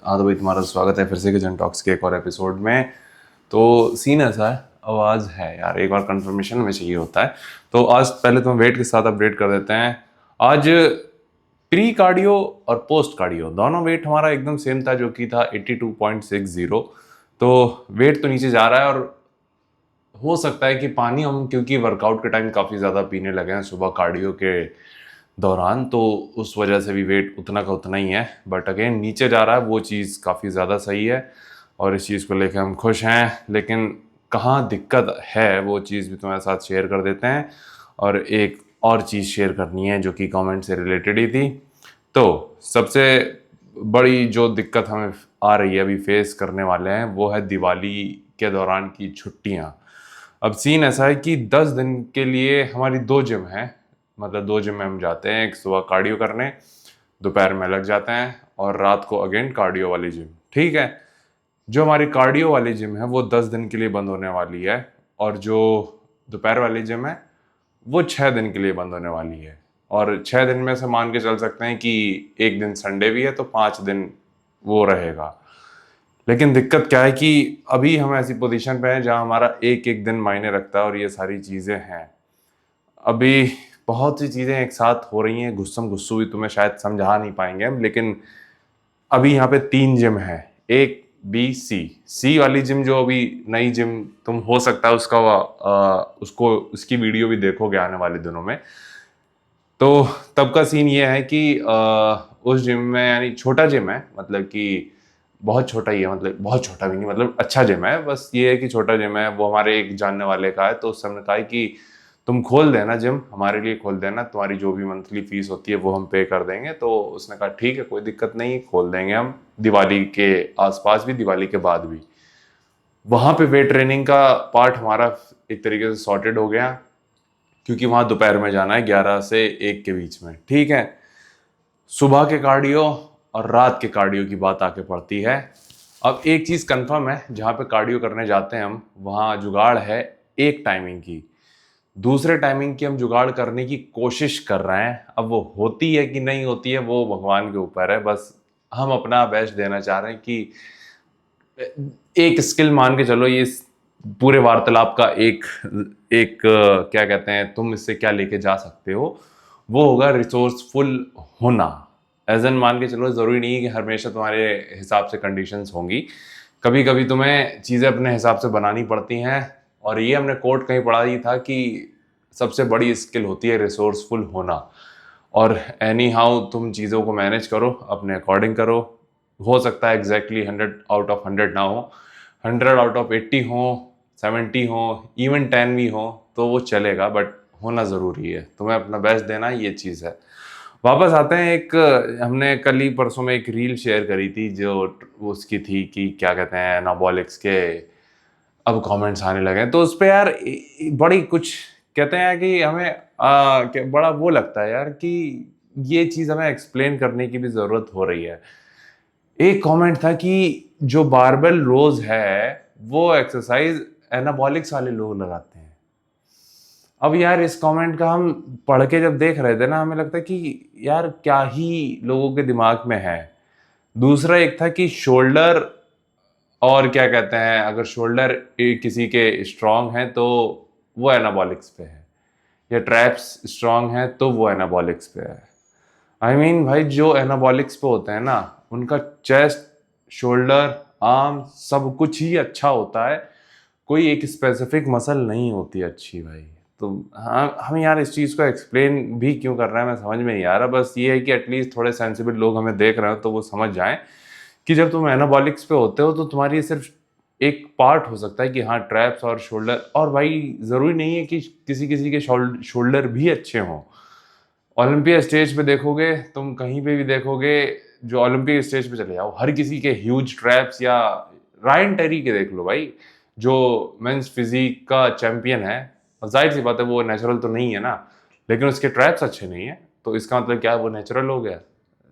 हाँ तो भाई, तुम्हारा स्वागत है फिर से किचन टॉक्स के एक और एपिसोड में। तो सीन ऐसा है, आवाज़ है यार, एक बार कंफर्मेशन में चाहिए होता है। तो आज पहले तो हम वेट के साथ अपडेट कर देते हैं। आज प्री कार्डियो और पोस्ट कार्डियो दोनों वेट हमारा एकदम सेम था, जो कि था 82.60। तो वेट तो नीचे जा रहा है, और हो सकता है कि पानी हम, क्योंकि वर्कआउट के टाइम काफ़ी ज़्यादा पीने लगे हैं सुबह कार्डियो के दौरान, तो उस वजह से भी वेट उतना का उतना ही है। बट अगेन नीचे जा रहा है, वो चीज़ काफ़ी ज़्यादा सही है और इस चीज़ को लेकर हम खुश हैं। लेकिन कहाँ दिक्कत है वो चीज़ भी तुम्हारे साथ शेयर कर देते हैं। और एक और चीज़ शेयर करनी है जो कि कमेंट से रिलेटेड ही थी। तो सबसे बड़ी जो दिक्कत हमें आ रही है, अभी फेस करने वाले हैं, वो है दिवाली के दौरान की छुट्टियां। अब सीन ऐसा है कि 10 दिन के लिए हमारी दो जिम है, मतलब दो जिम में हम जाते हैं। एक सुबह कार्डियो करने, दोपहर में लग जाते हैं, और रात को अगेन कार्डियो वाली जिम। ठीक है, जो हमारी कार्डियो वाली जिम है वो 10 दिन के लिए बंद होने वाली है, और जो दोपहर वाली जिम है वो 6 दिन के लिए बंद होने वाली है। और 6 दिन में से मान के चल सकते हैं कि एक दिन संडे भी है, तो 5 दिन वो रहेगा। लेकिन दिक्कत क्या है कि अभी हम ऐसी पोजीशन पे हैं जहां हमारा एक एक दिन मायने रखता है, और ये सारी चीज़ें हैं। अभी बहुत सी चीज़ें एक साथ हो रही हैं, गुस्सम गुस्सू भी तुम्हें शायद समझा नहीं पाएंगे हम, लेकिन अभी यहाँ पे 3 जिम है, एक बी सी। सी वाली जिम जो अभी नई जिम, तुम हो सकता है उसका उसको उसकी वीडियो भी देखोगे आने वाले दिनों में। तो तब का सीन ये है कि उस जिम में, यानी छोटा जिम है, मतलब कि बहुत छोटा ही है, मतलब बहुत छोटा भी नहीं, मतलब अच्छा जिम है, बस ये है कि छोटा जिम है। वो हमारे एक जानने वाले का है, तो उस समय कहा है कि तुम खोल देना जिम, हमारे लिए खोल देना, तुम्हारी जो भी मंथली फीस होती है वो हम पे कर देंगे। तो उसने कहा ठीक है, कोई दिक्कत नहीं, खोल देंगे हम, दिवाली के आसपास भी, दिवाली के बाद भी। वहां पे वेट ट्रेनिंग का पार्ट हमारा एक तरीके से सॉर्टेड हो गया, क्योंकि वहां दोपहर में जाना है 11 से 1 के बीच में। ठीक है, सुबह के कार्डियो और रात के कार्डियो की बात आके पड़ती है। अब एक चीज कंफर्म है, जहां पे कार्डियो करने जाते हैं हम, वहां जुगाड़ है एक टाइमिंग की। दूसरे टाइमिंग की हम जुगाड़ करने की कोशिश कर रहे हैं। अब वो होती है कि नहीं होती है, वो भगवान के ऊपर है। बस हम अपना बेस्ट देना चाह रहे हैं कि एक स्किल मान के चलो, ये पूरे वार्तालाप का एक एक क्या कहते हैं, तुम इससे क्या लेके जा सकते हो, वो होगा रिसोर्सफुल होना। एज एन मान के चलो, जरूरी नहीं है कि हमेशा तुम्हारे हिसाब से कंडीशंस होंगी। कभी कभी तुम्हें चीज़ें अपने हिसाब से बनानी पड़ती हैं। और ये हमने कोट कहीं पढ़ा ही था कि सबसे बड़ी स्किल होती है रिसोर्सफुल होना। और एनी हाउ तुम चीज़ों को मैनेज करो, अपने अकॉर्डिंग करो। हो सकता है एग्जैक्टली 100 आउट ऑफ 100 ना हो, 100 आउट ऑफ 80 हो, 70 हो, इवन 10 भी हो, तो वो चलेगा। बट होना ज़रूरी है, तुम्हें अपना बेस्ट देना, ये चीज़ है। वापस आते हैं, एक हमने कल ही परसों में एक रील शेयर करी थी, जो उसकी थी कि क्या कहते हैं, एनाबॉलिक्स के अब कमेंट्स आने लगे हैं। तो उस पे यार बड़ी कुछ कहते हैं कि हमें बड़ा वो लगता है यार कि ये चीज़ हमें एक्सप्लेन करने की भी ज़रूरत हो रही है। एक कमेंट था कि जो बारबेल रोज है वो एक्सरसाइज एनाबॉलिक्स वाले लोग लगाते हैं। अब यार इस कमेंट का हम पढ़ के जब देख रहे थे ना, हमें लगता है कि यार क्या ही लोगों के दिमाग में है। दूसरा एक था कि शोल्डर, और क्या कहते हैं, अगर शोल्डर किसी के स्ट्रांग है तो वो एनाबॉलिक्स पे है, या ट्रैप्स स्ट्रांग है तो वो एनाबॉलिक्स पे है। आई मीन भाई, जो एनाबॉलिक्स पे होते हैं ना, उनका चेस्ट, शोल्डर, आर्म, सब कुछ ही अच्छा होता है। कोई एक स्पेसिफिक मसल नहीं होती अच्छी भाई। तो हाँ, हम यार इस चीज़ को एक्सप्लेन भी क्यों कर रहे हैं, मैं समझ में नहीं आ रहा। बस ये है कि एटलीस्ट थोड़े सेंसिबल लोग हमें देख रहे हो तो वो समझ जाएं कि जब तुम एनाबॉलिक्स पे होते हो तो तुम्हारी सिर्फ एक पार्ट हो सकता है कि हाँ, ट्रैप्स और शोल्डर। और भाई ज़रूरी नहीं है कि किसी किसी के शोल्डर भी अच्छे हों। ओलंपिया स्टेज पे देखोगे तुम, कहीं पे भी देखोगे, जो ओलंपिक स्टेज पे चले जाओ, हर किसी के ह्यूज ट्रैप्स। या रायन टेरी के देख लो भाई, जो मेंस फिजिक का चैंपियन है। और जाहिर सी बात है वो नेचुरल तो नहीं है ना, लेकिन उसके ट्रैप्स अच्छे नहीं है, तो इसका मतलब क्या है, वो नेचुरल हो गया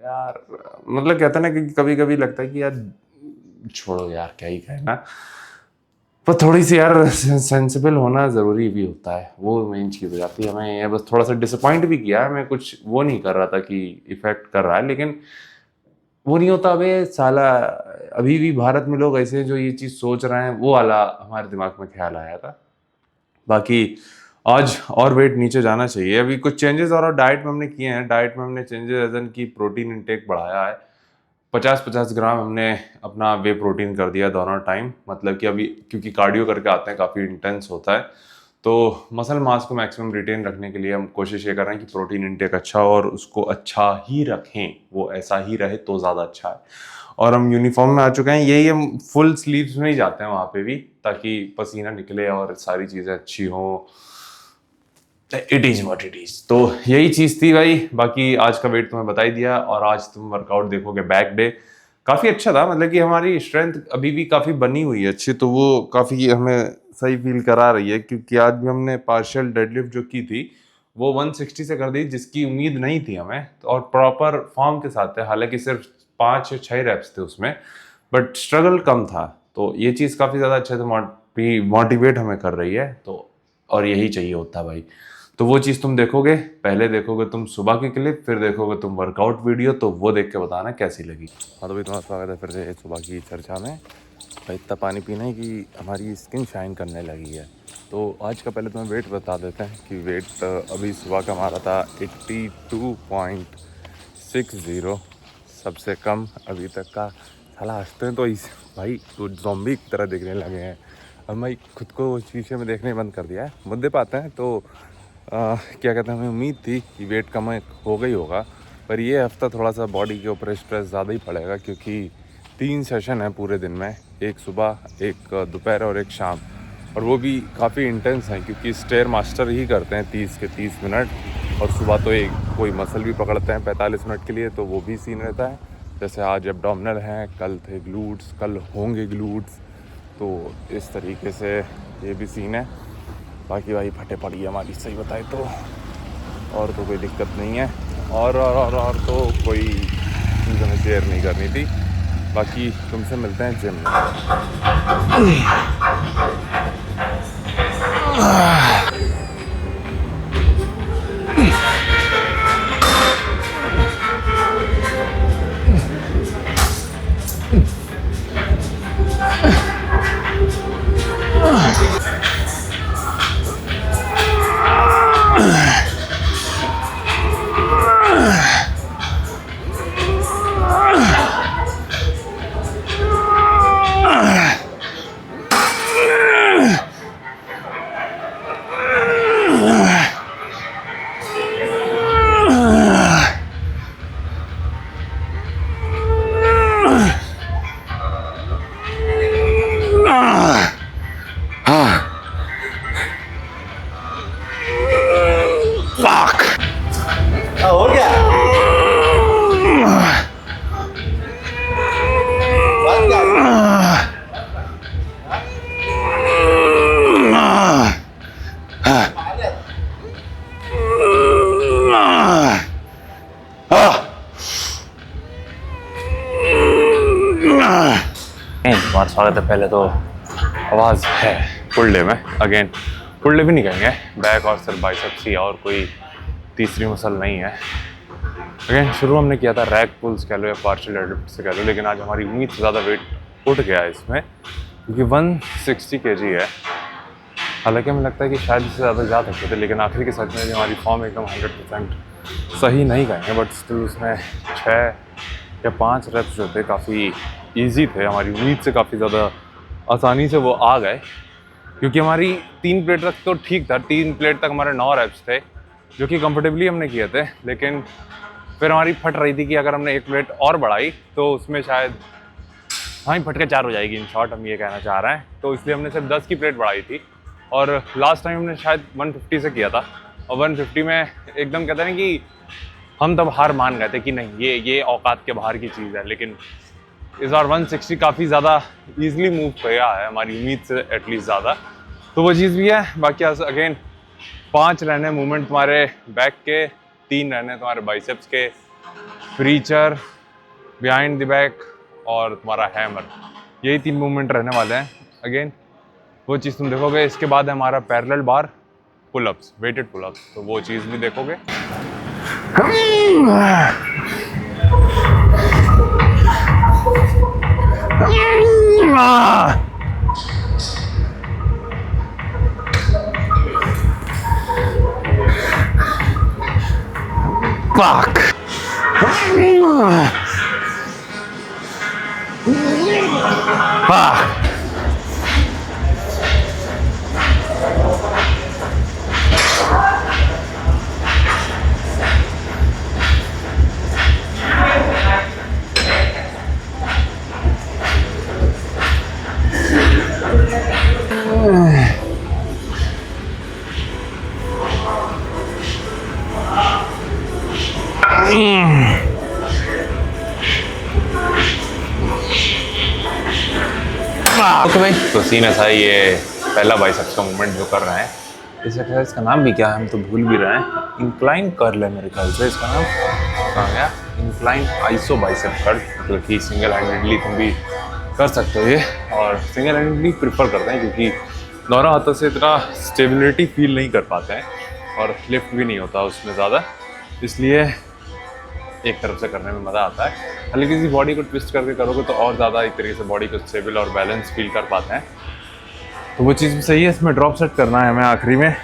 यार। मतलब कहते हैं ना कि कभी कभी लगता है कि यार छोड़ो यार, क्या ही कहना। पर थोड़ी सी यार सेंसिबल होना ज़रूरी भी होता है, वो मेन चीज़ हो जाती है। हमें ये बस थोड़ा सा डिसअपॉइंट भी किया है, मैं कुछ वो नहीं कर रहा था कि इफेक्ट कर रहा है, लेकिन वो नहीं होता अबे साला, अभी भी भारत में लोग ऐसे हैं जो ये चीज़ सोच रहे हैं, वो वाला हमारे दिमाग में ख्याल आया था। बाकी आज और वेट नीचे जाना चाहिए। अभी कुछ चेंजेस और डाइट में हमने किए हैं। डाइट में हमने चेंजेस एज इन की प्रोटीन इंटेक बढ़ाया है। 50-50 ग्राम हमने अपना वे प्रोटीन कर दिया दोनों टाइम। मतलब कि अभी क्योंकि कार्डियो करके आते हैं, काफ़ी इंटेंस होता है, तो मसल मास को मैक्सिमम रिटेन रखने के लिए हम कोशिश ये कर रहे हैं कि प्रोटीन इंटेक अच्छा हो और उसको अच्छा ही रखें, वो ऐसा ही रहे तो ज़्यादा अच्छा है। और हम यूनिफॉर्म में आ चुके हैं, यही हम फुल स्लीव्स में ही जाते हैं वहाँ पे भी, ताकि पसीना निकले और सारी चीज़ें अच्छी हों। It is what it is. तो यही चीज़ थी भाई। बाकी आज का वेट तुम्हें बता ही दिया, और आज तुम वर्कआउट देखोगे बैक डे, काफ़ी अच्छा था। मतलब कि हमारी स्ट्रेंथ अभी भी काफ़ी बनी हुई है अच्छी, तो वो काफ़ी हमें सही फील करा रही है। क्योंकि आज भी हमने पार्शियल डेडलिफ्ट जो की थी वो 160 से कर दी, जिसकी उम्मीद नहीं थी हमें, और प्रॉपर फॉर्म के साथ थे। हालांकि सिर्फ 5 या 6 रेप्स थे उसमें, बट स्ट्रगल कम था। तो ये चीज़ काफ़ी ज़्यादा अच्छे से मोटिवेट हमें कर रही है। तो और यही चाहिए होता भाई। तो वो चीज़ तुम देखोगे, पहले देखोगे तुम सुबह की क्लिप, फिर देखोगे तुम वर्कआउट वीडियो, तो वो देख के बताना कैसी लगी। हाँ तो भाई तुम्हारा स्वागत है फिर से सुबह की चर्चा में। भाई इतना पानी पीना है कि हमारी स्किन शाइन करने लगी है। तो आज का पहले तुम्हें वेट बता देते हैं कि वेट अभी सुबह का हमारा था 82.60, सबसे कम अभी तक का। साला हंसते हैं तो इस भाई तो ज़ॉम्बी की तरह दिखने लगे हैं। अब भाई खुद को शीशे में देखने बंद कर दिया है। मुद्दे पे आते हैं तो क्या कहते हैं, हमें उम्मीद थी कि वेट कम हो गई होगा, पर ये हफ्ता थोड़ा सा बॉडी के ऊपर स्ट्रेस ज़्यादा ही पड़ेगा, क्योंकि 3 सेशन है पूरे दिन में, एक सुबह, एक दोपहर और एक शाम। और वो भी काफ़ी इंटेंस हैं, क्योंकि स्टेयर मास्टर ही करते हैं 30 के 30 मिनट, और सुबह तो एक कोई मसल भी पकड़ते हैं 45 मिनट के लिए, तो वो भी सीन रहता है। जैसे आज एब्डोमिनल हैं, कल थे ग्लूट्स, कल होंगे ग्लूट्स, तो इस तरीके से ये भी सीन है। बाकी भाई फटे पड़ी है हमारी, सही बताए तो, और तो कोई दिक्कत नहीं है। और तो कोई चीज़ हमें शेयर नहीं करनी थी। बाकी तुमसे मिलते हैं जिम में। हो गया बात क्या तुम्हारा स्वागत है। पहले तो आवाज़ है फुल डे में, अगेन फुल डे भी नहीं कहेंगे, बैक और सिर्फ बाइसेप्स ही, और कोई तीसरी मसल नहीं है। अगेन शुरू हमने किया था रैक पुल्स कह लो या पार्शियल डेडलिफ्ट से कह लो, लेकिन आज हमारी उम्मीद से ज़्यादा वेट उठ गया है इसमें, क्योंकि 160 kg है। हालांकि हमें लगता है कि शायद इससे ज़्यादा जा सकते थे, लेकिन आखिर के सच में भी हमारी फॉर्म एकदम 100% सही नहीं कहेंगे, बट स्टिल उसमें 6 या 5 रेप्स जो थे काफ़ी ईजी थे। हमारी उम्मीद से काफ़ी ज़्यादा आसानी से वो आ गए, क्योंकि हमारी 3 प्लेट तक तो ठीक था। 3 प्लेट तक हमारे 9 रेप्स थे, जो कि कंफर्टेबली हमने किए थे। लेकिन फिर हमारी फट रही थी कि अगर हमने 1 प्लेट और बढ़ाई तो उसमें शायद हमारी फट के 4 हो जाएगी, इन शॉर्ट हम ये कहना चाह रहे हैं। तो इसलिए हमने सिर्फ 10 की प्लेट बढ़ाई थी, और लास्ट टाइम हमने शायद 150 से किया था, और 150 में एकदम कहते हैं कि हम तब हार मान गए थे कि नहीं ये औकात के बाहर की चीज़ है। लेकिन इस बार 160 काफ़ी ज़्यादा ईजिली मूव किया है, हमारी उम्मीद से एटलीस्ट ज़्यादा, तो वो चीज़ भी है। बाकी अगेन 5 रहने मूवमेंट तुम्हारे बैक के, 3 रहने तुम्हारे बाइसेप्स के, प्रीचर, बिहाइंड द बैक और तुम्हारा हैमर, यही 3 मूवमेंट रहने वाले हैं। अगेन वो चीज़ तुम देखोगे। इसके बाद है हमारा पैरेलल बार पुलअप्स, वेटेड पुलअप्स, तो वो चीज़ भी देखोगे। Fuck. Fuck. ओके भाई, तो सीन ऐसा है, ये पहला बाइसेप्स का मूवमेंट जो कर रहे हैं, इस एक्सरसाइज का नाम भी क्या है हम तो भूल भी रहे हैं। इंक्लाइन कर्ल है मेरे ख्याल से इसका नाम। कहाँ गया? इंक्लाइन आइसो बाइसेप कर्ल, मतलब कि सिंगल हैंडेडली तुम भी कर सकते हो ये, और सिंगल हैंडेडली प्रिफर करते हैं क्योंकि दोनों हाथों से इतना स्टेबिलिटी फील नहीं कर पाते हैं और लिफ्ट भी नहीं होता उसमें ज़्यादा, इसलिए एक तरफ से करने में मज़ा आता है। हल्की सी बॉडी को ट्विस्ट करके करोगे तो और ज़्यादा एक तरीके से बॉडी को स्टेबल और बैलेंस फील कर पाते हैं, तो वो चीज़ भी सही है। इसमें ड्रॉप सेट करना है हमें आखिरी में।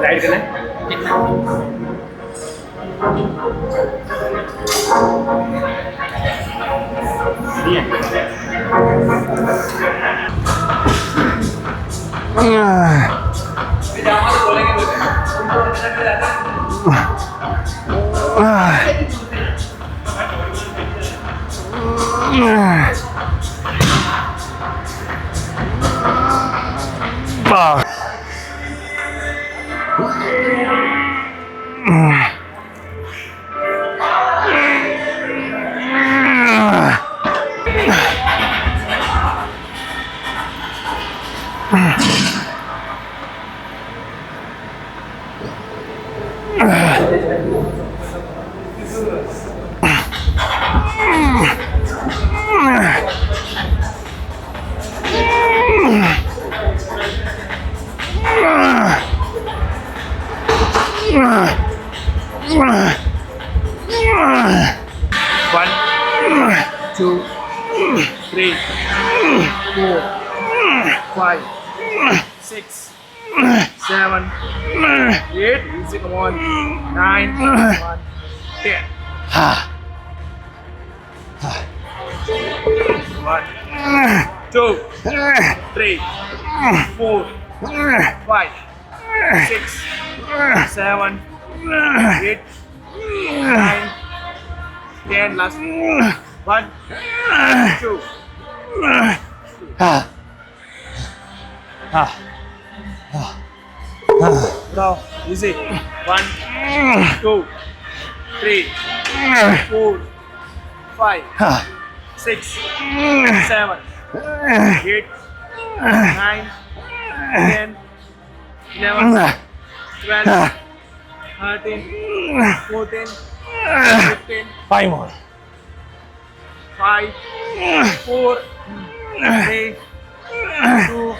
लाइट करें। One, two, three, four, five, six, seven, eight. Easy, come on. 9, 1, 10. 1, 2, 3, 4, 5, 6, 7, 8, 9, 10. Last 1, 2. Now easy. 1, 2, 3, 4, 5, 6, 7, 8, 9, 10, 11, 12, 13, 14, 15. 5 more. 5, 4, 3, 2.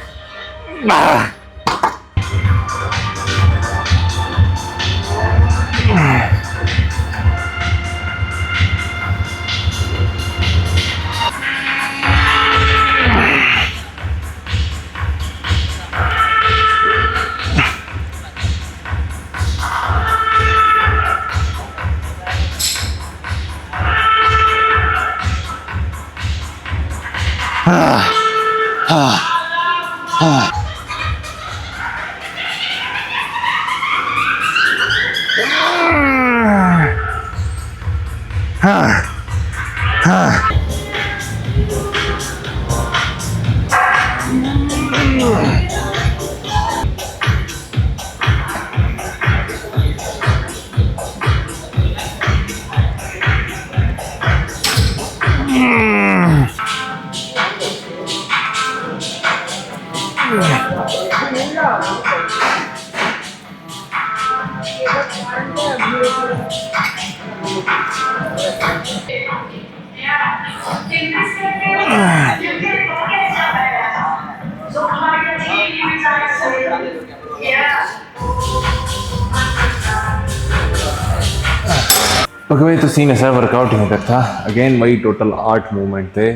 Okay भाई, तो सीन ऐसा वर्कआउट नहीं तक था। अगेन वही टोटल 8 मूवमेंट थे।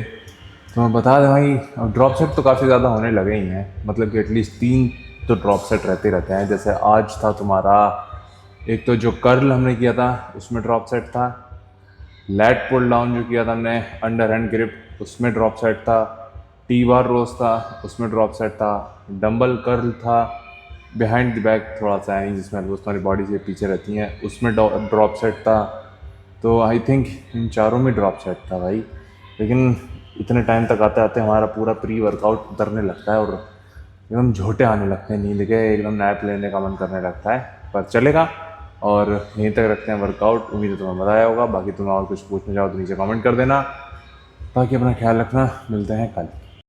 तो मैं बता दें भाई, अब ड्रॉप सेट तो काफ़ी ज़्यादा होने लगे ही हैं, मतलब कि एटलीस्ट 3 तो ड्रॉप सेट रहते रहते हैं। जैसे आज था तुम्हारा, एक तो जो कर्ल हमने किया था उसमें ड्रॉप सेट था, लैट पुल डाउन जो किया था हमने अंडर हैंड ग्रिप उसमें ड्रॉप सेट था, टी बार रोज था उसमें ड्रॉप सेट था, डंबल कर्ल था, बिहाइंड द बैक थोड़ा सा है जिसमें वो तुम्हारी बॉडी से पीछे रहती हैं उसमें ड्रॉप सेट था। तो आई थिंक इन चारों में ड्रॉप सेट था भाई। लेकिन इतने टाइम तक आते आते हमारा पूरा प्री वर्कआउट उतरने लगता है और एकदम झोटे आने लगते हैं, नींद के एकदम नैप लेने का मन करने लगता है। पर चलेगा, और यहीं तक रखते हैं वर्कआउट। उम्मीद है तुम्हें मज़ा आया होगा। बाकी तुम्हें और कुछ पूछना चाहो तो नीचे कमेंट कर देना। बाकी अपना ख्याल रखना, मिलते हैं कल।